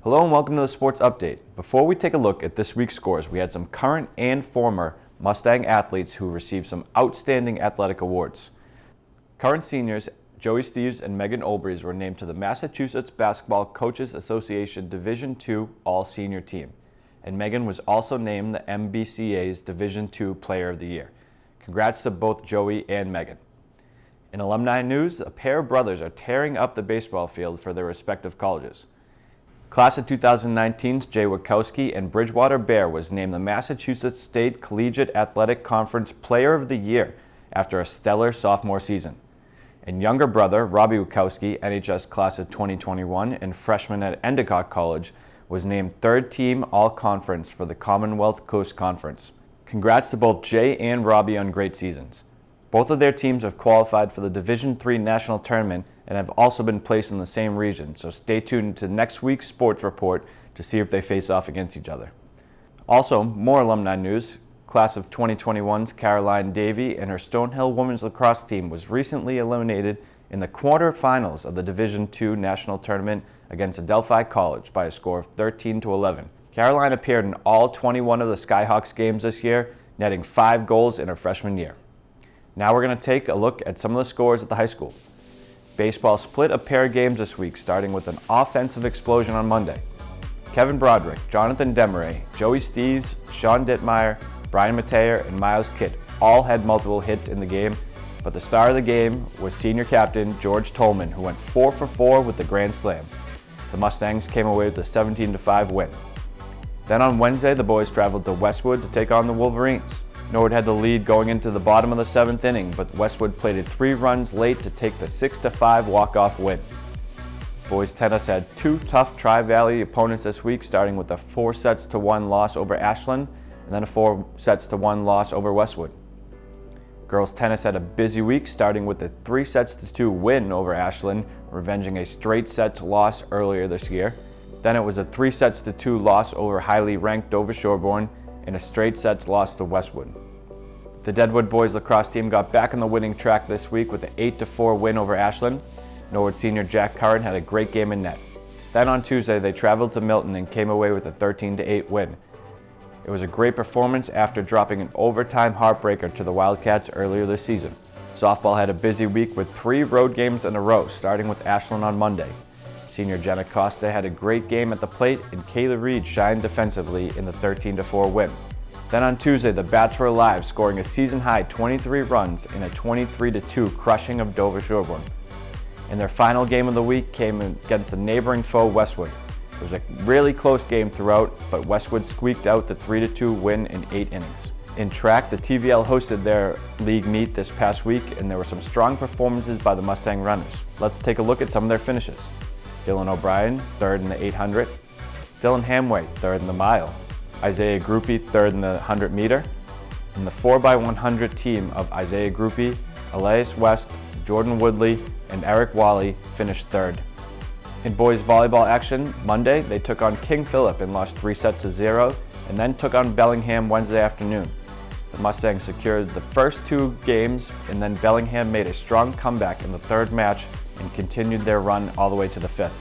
Hello and welcome to the Sports Update. Before we take a look at this week's scores, we had some current and former Mustang athletes who received some outstanding athletic awards. Current seniors Joey Steves and Megan Olbreys were named to the Massachusetts Basketball Coaches Association Division II All-Senior Team, and Megan was also named the MBCA's Division II Player of the Year. Congrats to both Joey and Megan. In alumni news, a pair of brothers are tearing up the baseball field for their respective colleges. Class of 2019's Jay Wachowski and Bridgewater Bear was named the Massachusetts State Collegiate Athletic Conference Player of the Year after a stellar sophomore season. And younger brother, Robbie Wachowski, NHS Class of 2021 and freshman at Endicott College, was named third team All-Conference for the Commonwealth Coast Conference. Congrats to both Jay and Robbie on great seasons. Both of their teams have qualified for the Division III National Tournament and have also been placed in the same region, so stay tuned to next week's sports report to see if they face off against each other. Also, more alumni news. Class of 2021's Caroline Davey and her Stonehill women's lacrosse team was recently eliminated in the quarterfinals of the Division II National Tournament against Adelphi College by a score of 13-11. Caroline appeared in all 21 of the Skyhawks games this year, netting 5 goals in her freshman year. Now we're going to take a look at some of the scores at the high school. Baseball split a pair of games this week, starting with an offensive explosion on Monday. Kevin Broderick, Jonathan Demaray, Joey Steves, Sean Dittmeyer, Brian Mateer, and Miles Kidd all had multiple hits in the game, but the star of the game was senior captain George Tolman, who went 4 for 4 with the grand slam. The Mustangs came away with a 17-5 win. Then on Wednesday, the boys traveled to Westwood to take on the Wolverines. Norwood had the lead going into the bottom of the 7th inning, but Westwood plated 3 runs late to take the 6-5 walk-off win. Boys tennis had 2 tough Tri-Valley opponents this week, starting with a 4-1 loss over Ashland and then a 4-1 loss over Westwood. Girls tennis had a busy week, starting with a 3-2 win over Ashland, revenging a straight sets loss earlier this year. Then it was a 3-2 loss over highly ranked Dover Sherborne and a straight sets loss to Westwood. The Deadwood boys lacrosse team got back on the winning track this week with an 8-4 win over Ashland. Norwood senior Jack Curran had a great game in net. Then on Tuesday, they traveled to Milton and came away with a 13-8 win. It was a great performance after dropping an overtime heartbreaker to the Wildcats earlier this season. Softball had a busy week with 3 road games in a row, starting with Ashland on Monday. Senior Jenna Costa had a great game at the plate, and Kayla Reed shined defensively in the 13-4 win. Then on Tuesday, the Bats were alive, scoring a season-high 23 runs in a 23-2 crushing of Dover Sherborne. And their final game of the week came against the neighboring foe, Westwood. It was a really close game throughout, but Westwood squeaked out the 3-2 win in 8 innings. In track, the TVL hosted their league meet this past week, and there were some strong performances by the Mustang runners. Let's take a look at some of their finishes. Dylan O'Brien, 3rd in the 800. Dylan Hamway, 3rd in the mile. Isaiah Groupie, 3rd in the 100 meter. And the 4x100 team of Isaiah Groupie, Elias West, Jordan Woodley, and Eric Wally finished 3rd. In boys volleyball action, Monday, they took on King Philip and lost 3-0, and then took on Bellingham Wednesday afternoon. The Mustangs secured the first 2 games, and then Bellingham made a strong comeback in the 3rd match and continued their run all the way to the 5th.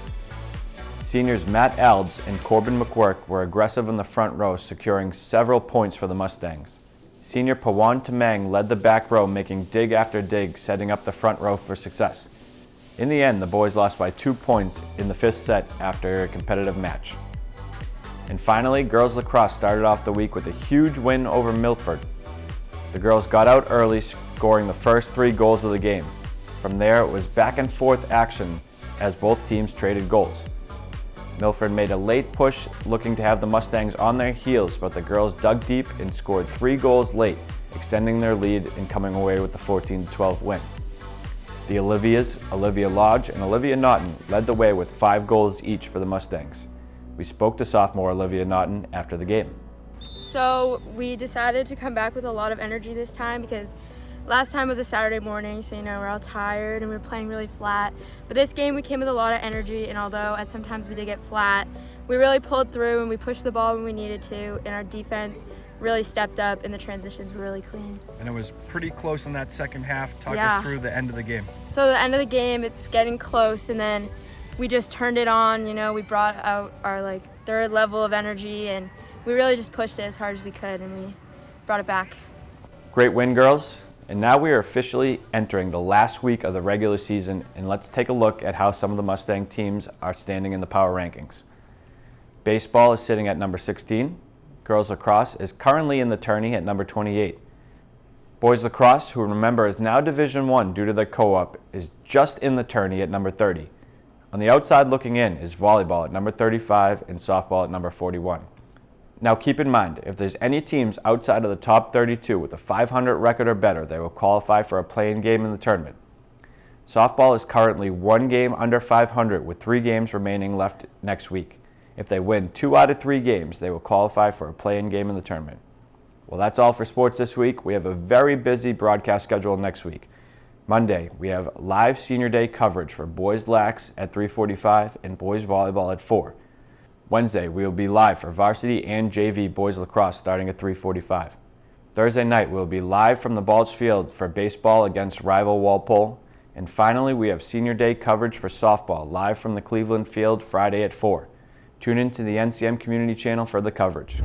Seniors Matt Alds and Corbin McQuirk were aggressive in the front row, securing several points for the Mustangs. Senior Pawan Tamang led the back row, making dig after dig, setting up the front row for success. In the end, the boys lost by 2 points in the 5th set after a competitive match. And finally, girls lacrosse started off the week with a huge win over Milford. The girls got out early, scoring the first 3 goals of the game. From there, it was back and forth action as both teams traded goals. Milford made a late push, looking to have the Mustangs on their heels, but the girls dug deep and scored 3 goals late, extending their lead and coming away with the 14-12 win. The Olivias, Olivia Lodge and Olivia Naughton, led the way with 5 goals each for the Mustangs. We spoke to sophomore Olivia Naughton after the game. So we decided to come back with a lot of energy this time because last time was a Saturday morning, so we're all tired and we were playing really flat. But this game we came with a lot of energy, and although at sometimes we did get flat, we really pulled through and we pushed the ball when we needed to, and our defense really stepped up and the transitions were really clean. And it was pretty close in that second half. Talk us through the end of the game. So the end of the game, it's getting close, and then we just turned it on. You know, we brought out our like third level of energy, and we really just pushed it as hard as we could, and we brought it back. Great win, girls. And now we are officially entering the last week of the regular season, and let's take a look at how some of the Mustang teams are standing in the power rankings. Baseball is sitting at number 16. Girls lacrosse is currently in the tourney at number 28. Boys lacrosse, who remember is now Division I due to their co-op, is just in the tourney at number 30. On the outside looking in is volleyball at number 35 and softball at number 41. Now keep in mind, if there's any teams outside of the top 32 with a 500 record or better, they will qualify for a play-in game in the tournament. Softball is currently 1 game under 500 with 3 games remaining left next week. If they win 2 out of 3 games, they will qualify for a play-in game in the tournament. Well, that's all for sports this week. We have a very busy broadcast schedule next week. Monday, we have live Senior Day coverage for boys lax at 3:45 and boys volleyball at 4. Wednesday, we will be live for varsity and JV boys lacrosse starting at 3:45. Thursday night, we will be live from the Balch Field for baseball against rival Walpole. And finally, we have Senior Day coverage for softball live from the Cleveland Field Friday at 4. Tune into the NCM Community Channel for the coverage.